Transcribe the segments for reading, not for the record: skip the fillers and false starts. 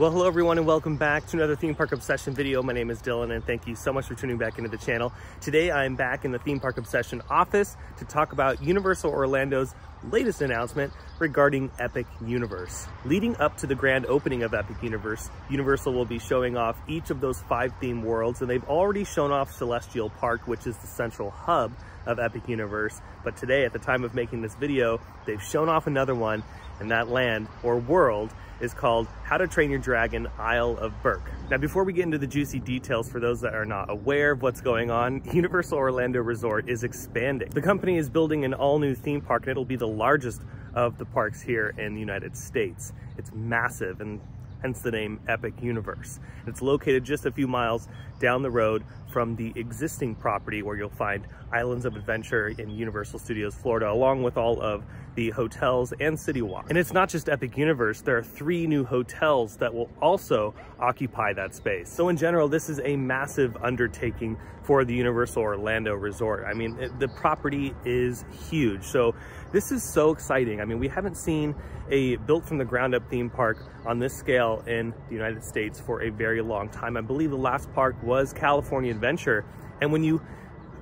Well, hello everyone and welcome back to another Theme Park Obsession video. My name is Dylan and thank you so much for tuning back into the channel. Today I'm back in the Theme Park Obsession office to talk about Universal Orlando's latest announcement regarding Epic Universe. Leading up to the grand opening of Epic Universe, Universal will be showing off each of those 5 theme worlds, and they've already shown off Celestial Park, which is the central hub of Epic Universe. But today, at the time of making this video, they've shown off another one, and that land or world is called How to Train Your Dragon Isle of Berk. Now, before we get into the juicy details for those that are not aware of what's going on, Universal Orlando Resort is expanding. The company is building an all-new theme park, and it'll be the largest of the parks here in the United States. It's massive, and hence the name Epic Universe. It's located just a few miles down the road from the existing property where you'll find Islands of Adventure in Universal Studios Florida, along with all of the hotels and City Walk. And it's not just Epic Universe, there are 3 new hotels that will also occupy that space. So in general, this is a massive undertaking for the Universal Orlando Resort. I mean, the property is huge. So this is so exciting. I mean, we haven't seen a built from the ground up theme park on this scale in the United States for a very long time. I believe the last park was California Adventure. And when you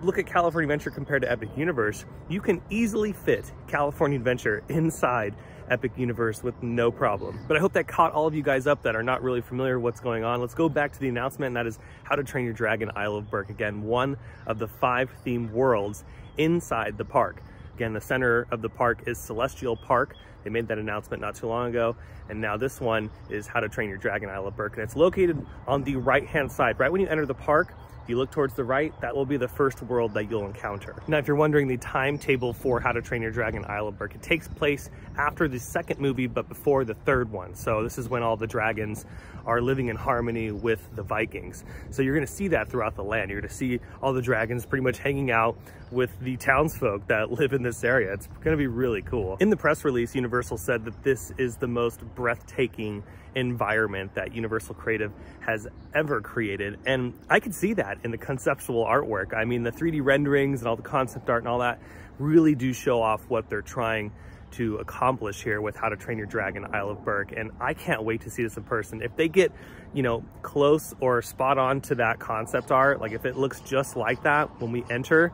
look at California Adventure compared to Epic Universe, you can easily fit California Adventure inside Epic Universe with no problem. But I hope that caught all of you guys up that are not really familiar with what's going on. Let's go back to the announcement, and that is How to Train Your Dragon Isle of Berk. Again, one of the 5 themed worlds inside the park. Again, the center of the park is Celestial Park. They made that announcement not too long ago. And now this one is How to Train Your Dragon Isle of Berk. And it's located on the right-hand side. Right when you enter the park, if you look towards the right, that will be the first world that you'll encounter. Now, if you're wondering the timetable for How to Train Your Dragon Isle of Berk, it takes place after the 2nd movie, but before the 3rd one. So this is when all the dragons are living in harmony with the Vikings. So you're gonna see that throughout the land. You're gonna see all the dragons pretty much hanging out with the townsfolk that live in this area. It's gonna be really cool. In the press release, Universal said that this is the most breathtaking environment that Universal Creative has ever created. And I could see that in the conceptual artwork. I mean, the 3D renderings and all the concept art and all that really do show off what they're trying to accomplish here with How to Train Your Dragon Isle of Berk. And I can't wait to see this in person. If they get, you know, close or spot on to that concept art, like if it looks just like that when we enter,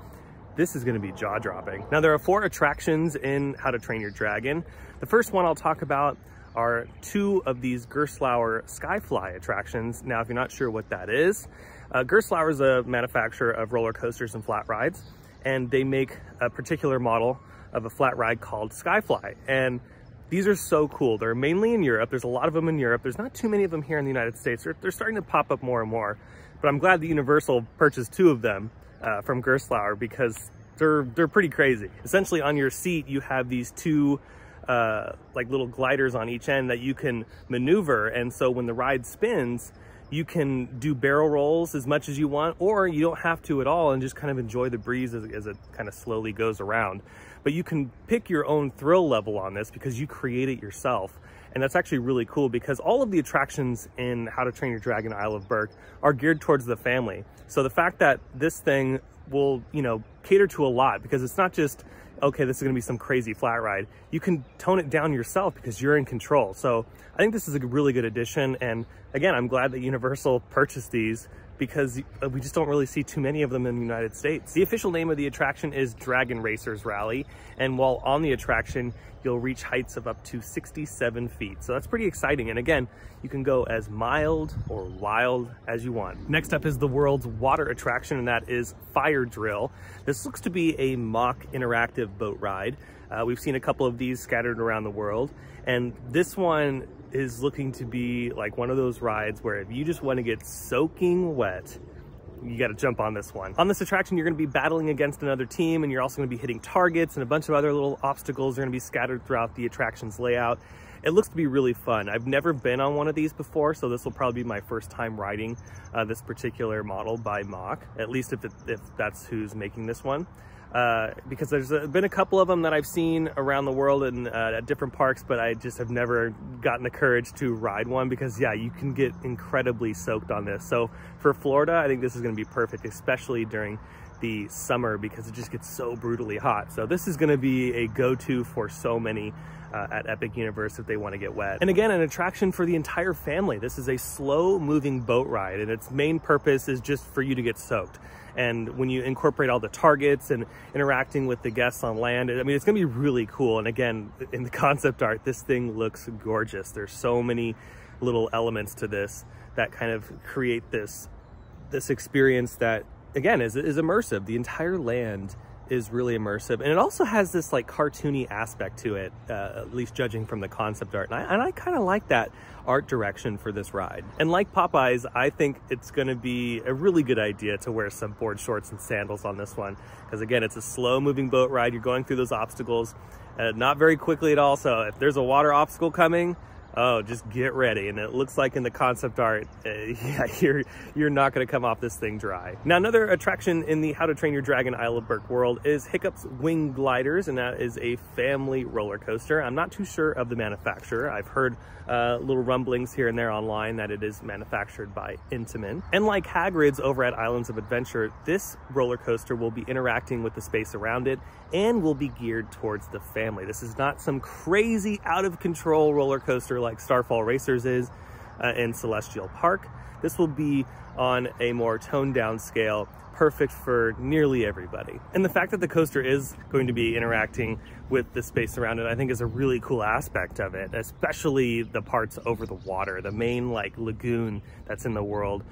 this is going to be jaw-dropping. Now, there are 4 attractions in How to Train Your Dragon. The first one I'll talk about are 2 of these Gerstlauer Skyfly attractions. Now, if you're not sure what that is, Gerstlauer is a manufacturer of roller coasters and flat rides, and they make a particular model of a flat ride called Skyfly. And these are so cool. They're mainly in Europe. There's a lot of them in Europe. There's not too many of them here in the United States. They're starting to pop up more and more, but I'm glad that Universal purchased 2 of them from Gerstlauer because they're pretty crazy. Essentially, on your seat, you have these 2 like little gliders on each end that you can maneuver. And so when the ride spins, you can do barrel rolls as much as you want, or you don't have to at all and just kind of enjoy the breeze as it kind of slowly goes around. But you can pick your own thrill level on this because you create it yourself. And that's actually really cool because all of the attractions in How to Train Your Dragon Isle of Berk are geared towards the family. So the fact that this thing will, you know, cater to a lot, because it's not just, okay, this is gonna be some crazy flat ride. You can tone it down yourself because you're in control. So I think this is a really good addition. And again, I'm glad that Universal purchased these because we just don't really see too many of them in the United States. The official name of the attraction is Dragon Racers Rally. And while on the attraction, you'll reach heights of up to 67 feet. So that's pretty exciting. And again, you can go as mild or wild as you want. Next up is the world's water attraction, and that is Fire Drill. This looks to be a mock interactive boat ride. We've seen a couple of these scattered around the world, and this one is looking to be like one of those rides where if you just want to get soaking wet, you got to jump on this one. On this attraction, you're going to be battling against another team, and you're also going to be hitting targets, and a bunch of other little obstacles are going to be scattered throughout the attraction's layout. It looks to be really fun. I've never been on one of these before, so this will probably be my first time riding this particular model by Mack, at least if that's who's making this one. Because there's been a couple of them that I've seen around the world and at different parks, but I just have never gotten the courage to ride one because, yeah, you can get incredibly soaked on this. So for Florida, I think this is going to be perfect, especially during the summer because it just gets so brutally hot. So this is going to be a go-to for so many at Epic Universe if they want to get wet. And again, an attraction for the entire family. This is a slow moving boat ride, and its main purpose is just for you to get soaked. And when you incorporate all the targets and interacting with the guests on land, I mean, it's gonna be really cool. And again, in the concept art, this thing looks gorgeous. There's so many little elements to this that kind of create this experience that, again, is immersive. The entire land is really immersive, and it also has this like cartoony aspect to it, at least judging from the concept art, and I kind of like that art direction for this ride. And like Popeyes, I think it's going to be a really good idea to wear some board shorts and sandals on this one, because again, it's a slow moving boat ride. You're going through those obstacles not very quickly at all, so if there's a water obstacle coming, oh, just get ready. And it looks like in the concept art, yeah, you're not gonna come off this thing dry. Now, another attraction in the How to Train Your Dragon Isle of Berk world is Hiccup's Wing Gliders, and that is a family roller coaster. I'm not too sure of the manufacturer. I've heard little rumblings here and there online that it is manufactured by Intamin. And like Hagrid's over at Islands of Adventure, this roller coaster will be interacting with the space around it and will be geared towards the family. This is not some crazy out of control roller coaster like Starfall Racers is in Celestial Park. This will be on a more toned down scale, perfect for nearly everybody. And the fact that the coaster is going to be interacting with the space around it, I think is a really cool aspect of it, especially the parts over the water. The main like lagoon that's in the world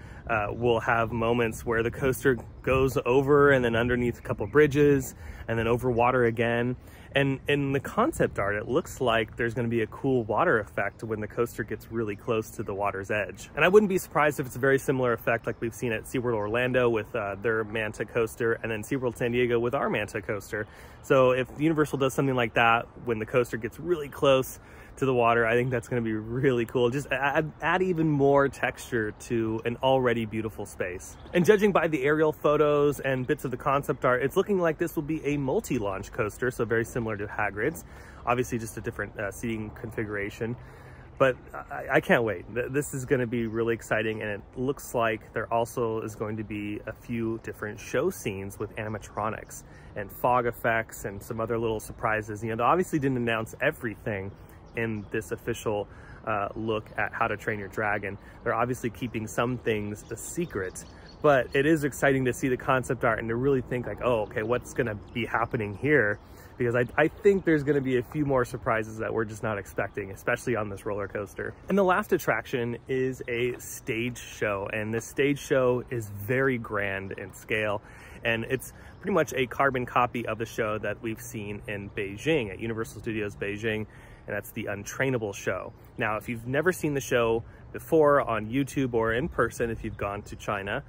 will have moments where the coaster goes over and then underneath a couple bridges and then over water again. And in the concept art, it looks like there's going to be a cool water effect when the coaster gets really close to the water's edge. And I wouldn't be surprised if it's a very similar effect like we've seen at SeaWorld Orlando with their Manta coaster, and then SeaWorld San Diego with our Manta coaster. So if Universal does something like that when the coaster gets really close to the water, I think that's going to be really cool. Just add even more texture to an already beautiful space. And judging by the aerial photos and bits of the concept art, it's looking like this will be a multi-launch coaster, so very similar to Hagrid's. Obviously just a different seating configuration, but I can't wait. This is going to be really exciting, and it looks like there also is going to be a few different show scenes with animatronics and fog effects and some other little surprises. You know, they obviously didn't announce everything in this official look at How to Train Your Dragon. They're obviously keeping some things a secret, but it is exciting to see the concept art and to really think like, oh, okay, what's gonna be happening here? Because I think there's gonna be a few more surprises that we're just not expecting, especially on this roller coaster. And the last attraction is a stage show, and this stage show is very grand in scale, and it's pretty much a carbon copy of the show that we've seen in Beijing at Universal Studios Beijing, and that's the Untrainable show. Now, if you've never seen the show before on YouTube or in person, if you've gone to China,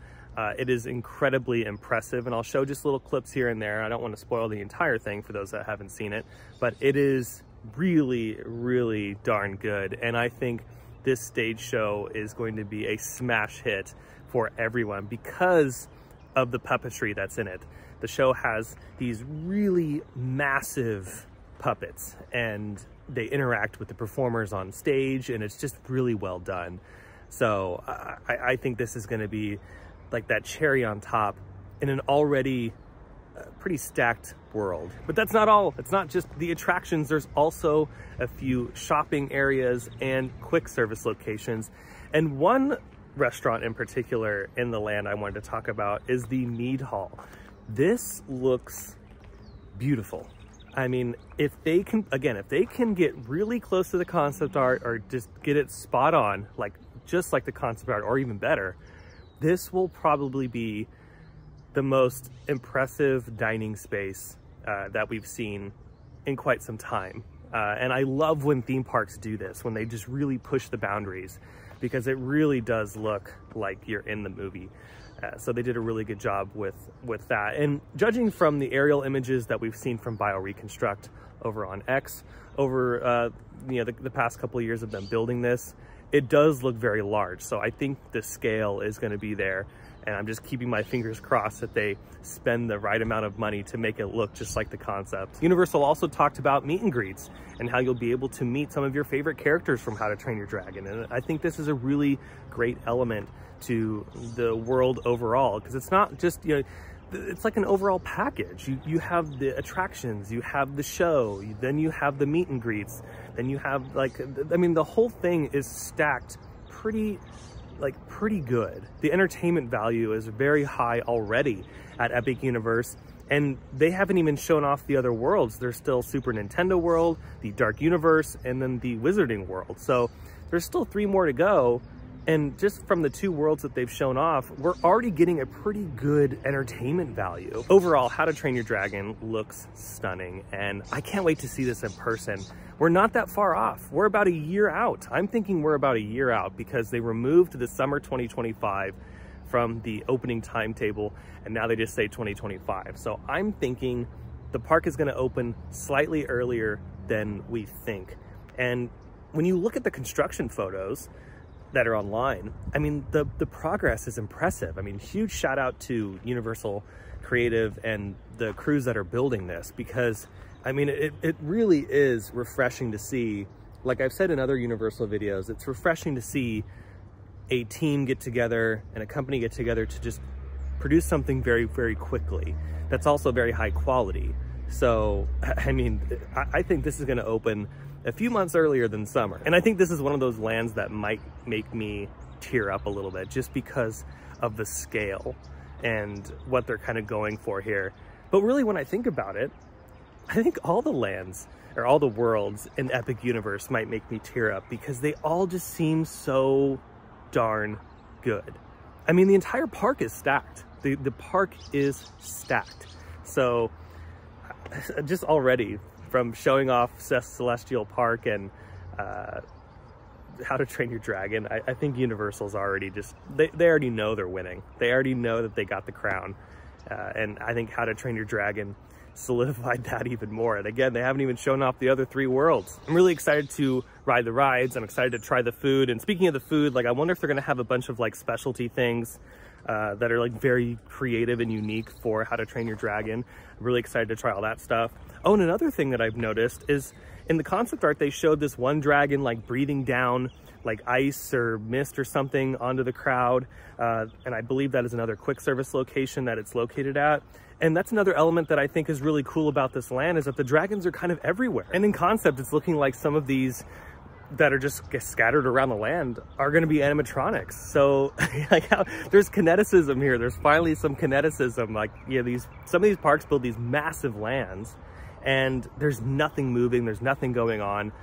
it is incredibly impressive, and I'll show just little clips here and there. I don't want to spoil the entire thing for those that haven't seen it, but it is really, really darn good, and I think this stage show is going to be a smash hit for everyone because of the puppetry that's in it. The show has these really massive puppets, and they interact with the performers on stage, and it's just really well done. So I think this is going to be like that cherry on top in an already pretty stacked world. But that's not all. It's not just the attractions. There's also a few shopping areas and quick service locations. And one restaurant in particular in the land I wanted to talk about is the Mead Hall. This looks beautiful. I mean, if they can, again, if they can get really close to the concept art or just get it spot on, like just like the concept art or even better, this will probably be the most impressive dining space that we've seen in quite some time. And I love when theme parks do this, when they just really push the boundaries, because it really does look like you're in the movie. So they did a really good job with that. And judging from the aerial images that we've seen from BioReconstruct over on X, over you know, the past couple of years of them building this, it does look very large. So I think the scale is going to be there, and I'm just keeping my fingers crossed that they spend the right amount of money to make it look just like the concept. Universal also talked about meet and greets and how you'll be able to meet some of your favorite characters from How to Train Your Dragon. And I think this is a really great element to the world overall, because it's not just, you know, it's like an overall package. You have the attractions, you have the show, then you have the meet and greets, then you have like, I mean, the whole thing is stacked pretty good. The entertainment value is very high already at Epic Universe, and they haven't even shown off the other worlds. There's still Super Nintendo World, the Dark Universe, and then the Wizarding World. So there's still 3 more to go. And just from the 2 worlds that they've shown off, we're already getting a pretty good entertainment value. Overall, How to Train Your Dragon looks stunning, and I can't wait to see this in person. We're not that far off. We're about a year out. I'm thinking we're about a year out because they removed the summer 2025 from the opening timetable, and now they just say 2025. So I'm thinking the park is gonna open slightly earlier than we think. And when you look at the construction photos that are online, I mean, the progress is impressive. I mean, huge shout out to Universal Creative and the crews that are building this, because I mean, it really is refreshing to see. Like I've said in other Universal videos, it's refreshing to see a team get together and a company get together to just produce something very, very quickly. That's also very high quality. So, I mean, I think this is gonna open a few months earlier than summer. And I think this is one of those lands that might make me tear up a little bit just because of the scale and what they're kind of going for here. But really, when I think about it, I think all the lands or all the worlds in Epic Universe might make me tear up because they all just seem so darn good. I mean, the entire park is stacked. The park is stacked. So just already, from showing off Celestial Park and How to Train Your Dragon, I think Universal's already just, they already know they're winning. They already know that they got the crown. And I think How to Train Your Dragon solidified that even more. And again, they haven't even shown off the other 3 worlds. I'm really excited to ride the rides. I'm excited to try the food. And speaking of the food, like, I wonder if they're gonna have a bunch of like specialty things that are like very creative and unique for How to Train Your Dragon. I'm really excited to try all that stuff. Oh, and another thing that I've noticed is in the concept art, they showed this one dragon like breathing down like ice or mist or something onto the crowd. And I believe that is another quick service location that it's located at. And that's another element that I think is really cool about this land, is that the dragons are kind of everywhere. And in concept, it's looking like some of these that are just scattered around the land are going to be animatronics. So like, there's kineticism here. There's finally some kineticism. Like, yeah, some of these parks build these massive lands and there's nothing moving. There's nothing going on.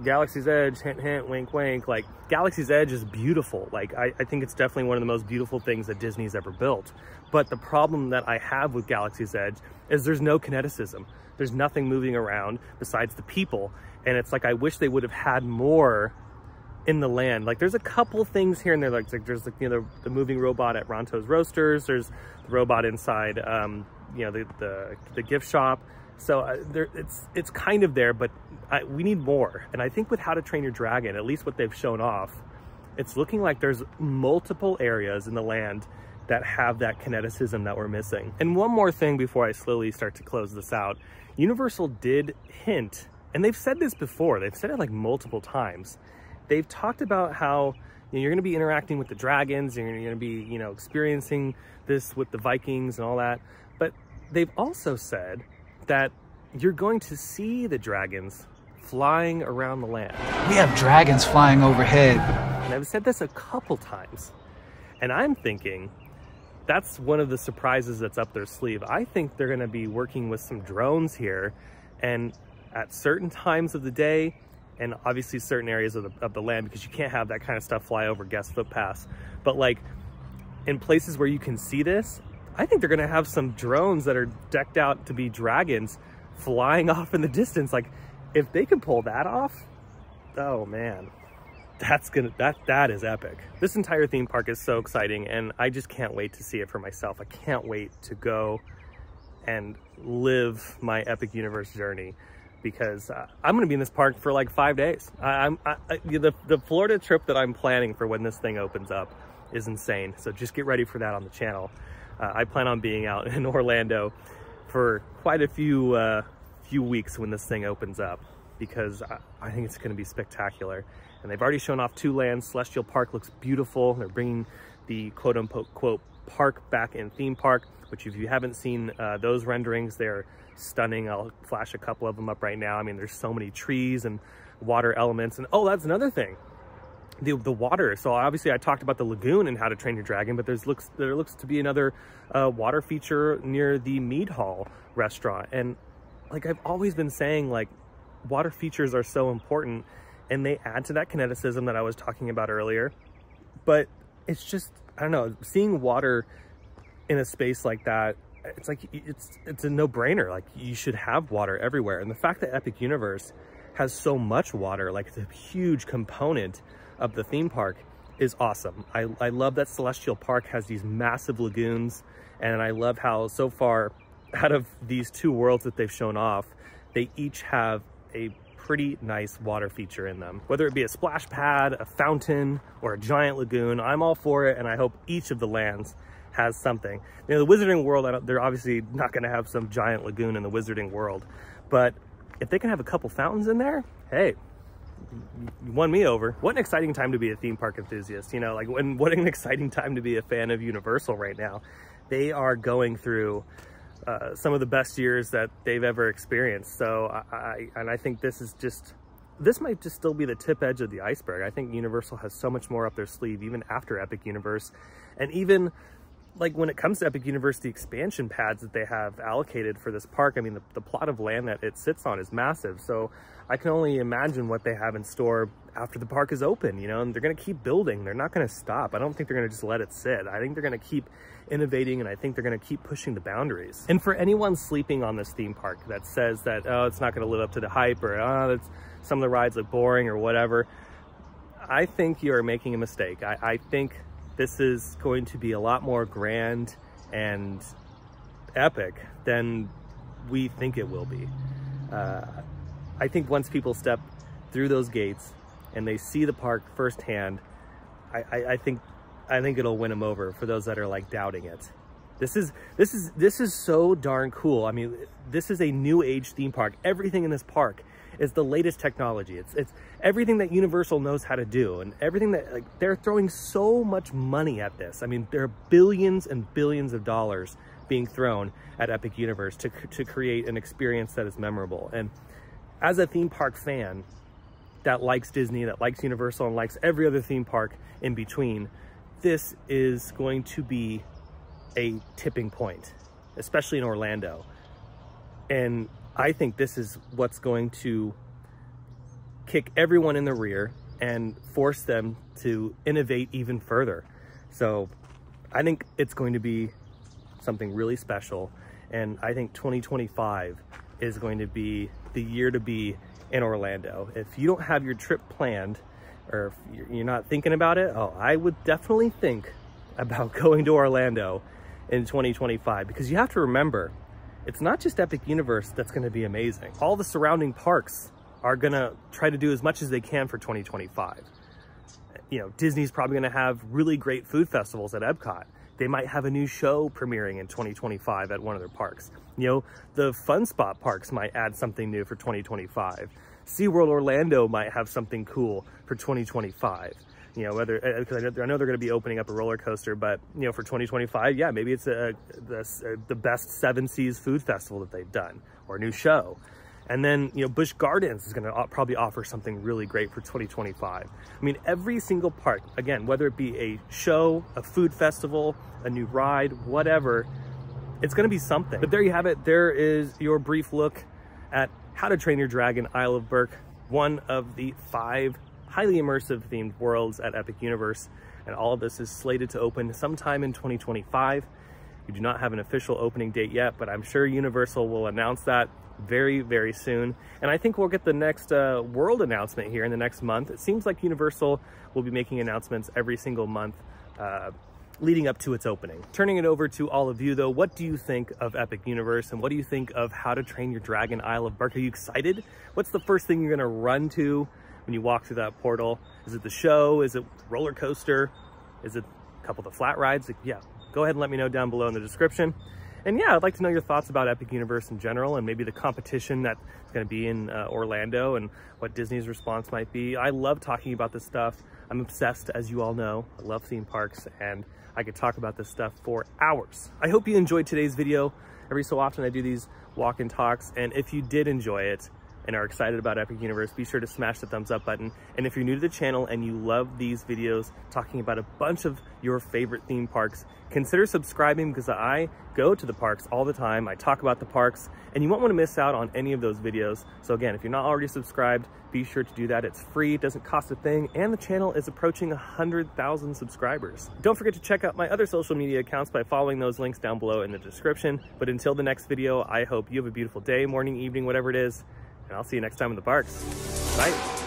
Galaxy's Edge, hint, hint, wink, wink. Like, Galaxy's Edge is beautiful. Like, I think it's definitely one of the most beautiful things that Disney's ever built. But the problem that I have with Galaxy's Edge is there's no kineticism. There's nothing moving around besides the people. And it's like, I wish they would have had more in the land. Like, there's a couple things here and there. Like there's like, you know, the moving robot at Ronto's Roasters. There's the robot inside, you know, the gift shop. So it's kind of there, but we need more. And I think with How to Train Your Dragon, at least what they've shown off, it's looking like there's multiple areas in the land that have that kineticism that we're missing. And one more thing before I slowly start to close this out. Universal did hint, and they've said this before, they've said it like multiple times. They've talked about how, you know, you're gonna be interacting with the dragons, you're gonna be, you know, experiencing this with the Vikings and all that. But they've also said that you're going to see the dragons flying around the land. We have dragons flying overhead. And I've said this a couple times, and I'm thinking that's one of the surprises that's up their sleeve. I think they're gonna be working with some drones here, and at certain times of the day, and obviously certain areas of the land, because you can't have that kind of stuff fly over guest footpaths. But like in places where you can see this, I think they're gonna have some drones that are decked out to be dragons flying off in the distance. Like, if they can pull that off, oh man, that is epic. This entire theme park is so exciting, and I just can't wait to see it for myself. I can't wait to go and live my Epic Universe journey, because I'm gonna be in this park for like 5 days. The Florida trip that I'm planning for when this thing opens up is insane. So just get ready for that on the channel. I plan on being out in Orlando for quite a few weeks when this thing opens up, because I think it's going to be spectacular. And they've already shown off 2 lands. Celestial Park looks beautiful. They're bringing the quote-unquote park back in theme park, which if you haven't seen those renderings, they're stunning. I'll flash a couple of them up right now. I mean, there's so many trees and water elements. And oh, that's another thing, the water. So obviously I talked about the lagoon and How to Train Your Dragon, but there looks to be another water feature near the Mead Hall restaurant. And like I've always been saying, like, water features are so important, and they add to that kineticism that I was talking about earlier. But it's just, I don't know, seeing water in a space like that, it's like, it's a no-brainer. Like, you should have water everywhere. And the fact that Epic Universe has so much water, like it's a huge component of the theme park, is awesome. I love that Celestial Park has these massive lagoons, and I love how so far out of these two worlds that they've shown off, they each have a pretty nice water feature in them. Whether it be a splash pad, a fountain, or a giant lagoon, I'm all for it, and I hope each of the lands has something. You know, the Wizarding World, they're obviously not going to have some giant lagoon in the Wizarding World, but if they can have a couple fountains in there, hey, you won me over. What an exciting time to be a theme park enthusiast, you know, like what an exciting time to be a fan of Universal right now. They are going through some of the best years that they've ever experienced. So I think this might just still be the tip edge of the iceberg. I think Universal has so much more up their sleeve, even after Epic Universe. And even like when it comes to Epic Universe, the expansion pads that they have allocated for this park, I mean, the plot of land that it sits on is massive. So I can only imagine what they have in store after the park is open, you know, and they're going to keep building. They're not going to stop. I don't think they're going to just let it sit. I think they're going to keep innovating, and I think they're going to keep pushing the boundaries. And for anyone sleeping on this theme park that says that, oh, it's not going to live up to the hype, or oh, some of the rides look boring or whatever, I think you are making a mistake. I think this is going to be a lot more grand and epic than we think it will be. I think once people step through those gates and they see the park firsthand, I think it'll win them over, for those that are like doubting it. This is so darn cool. I mean, this is a new age theme park. Everything in this park is the latest technology. It's everything that Universal knows how to do, and everything that, like, they're throwing so much money at this. I mean, there are billions and billions of dollars being thrown at Epic Universe to create an experience that is memorable. And as a theme park fan that likes Disney, that likes Universal, and likes every other theme park in between, this is going to be a tipping point, especially in Orlando. And I think this is what's going to kick everyone in the rear and force them to innovate even further. So I think it's going to be something really special. And I think 2025 is going to be the year to be in Orlando. If you don't have your trip planned, or if you're not thinking about it, oh, I would definitely think about going to Orlando in 2025, because you have to remember, it's not just Epic Universe that's going to be amazing. All the surrounding parks are going to try to do as much as they can for 2025. You know, Disney's probably going to have really great food festivals at Epcot. They might have a new show premiering in 2025 at one of their parks. You know, the Fun Spot parks might add something new for 2025. SeaWorld Orlando might have something cool for 2025. You know, whether, because I know they're going to be opening up a roller coaster, but, you know, for 2025, yeah, maybe it's the best Seven Seas food festival that they've done, or a new show. And then, you know, Busch Gardens is going to probably offer something really great for 2025. I mean, every single park, again, whether it be a show, a food festival, a new ride, whatever, it's going to be something. But there you have it. There is your brief look at How to Train Your Dragon Isle of Berk, one of the 5 highly immersive themed worlds at Epic Universe. And all of this is slated to open sometime in 2025. We do not have an official opening date yet, but I'm sure Universal will announce that very, very soon. And I think we'll get the next world announcement here in the next month. It seems like Universal will be making announcements every single month leading up to its opening. Turning it over to all of you though, what do you think of Epic Universe, and what do you think of How to Train Your Dragon Isle of Berk? Are you excited? What's the first thing you're gonna run to when you walk through that portal? Is it the show? Is it roller coaster? Is it a couple of the flat rides? Like, yeah, go ahead and let me know down below in the description. And yeah, I'd like to know your thoughts about Epic Universe in general, and maybe the competition that's going to be in Orlando, and what Disney's response might be. I love talking about this stuff. I'm obsessed, as you all know. I love theme parks, and I could talk about this stuff for hours. I hope you enjoyed today's video. Every so often I do these walk and talks, and if you did enjoy it and are excited about Epic Universe, be sure to smash the thumbs up button. And if you're new to the channel and you love these videos talking about a bunch of your favorite theme parks, consider subscribing, because I go to the parks all the time. I talk about the parks, and you won't want to miss out on any of those videos. So again, if you're not already subscribed, be sure to do that. It's free, it doesn't cost a thing, and the channel is approaching 100,000 subscribers. Don't forget to check out my other social media accounts by following those links down below in the description. But until the next video, I hope you have a beautiful day, morning, evening, whatever it is, and I'll see you next time in the parks. Bye.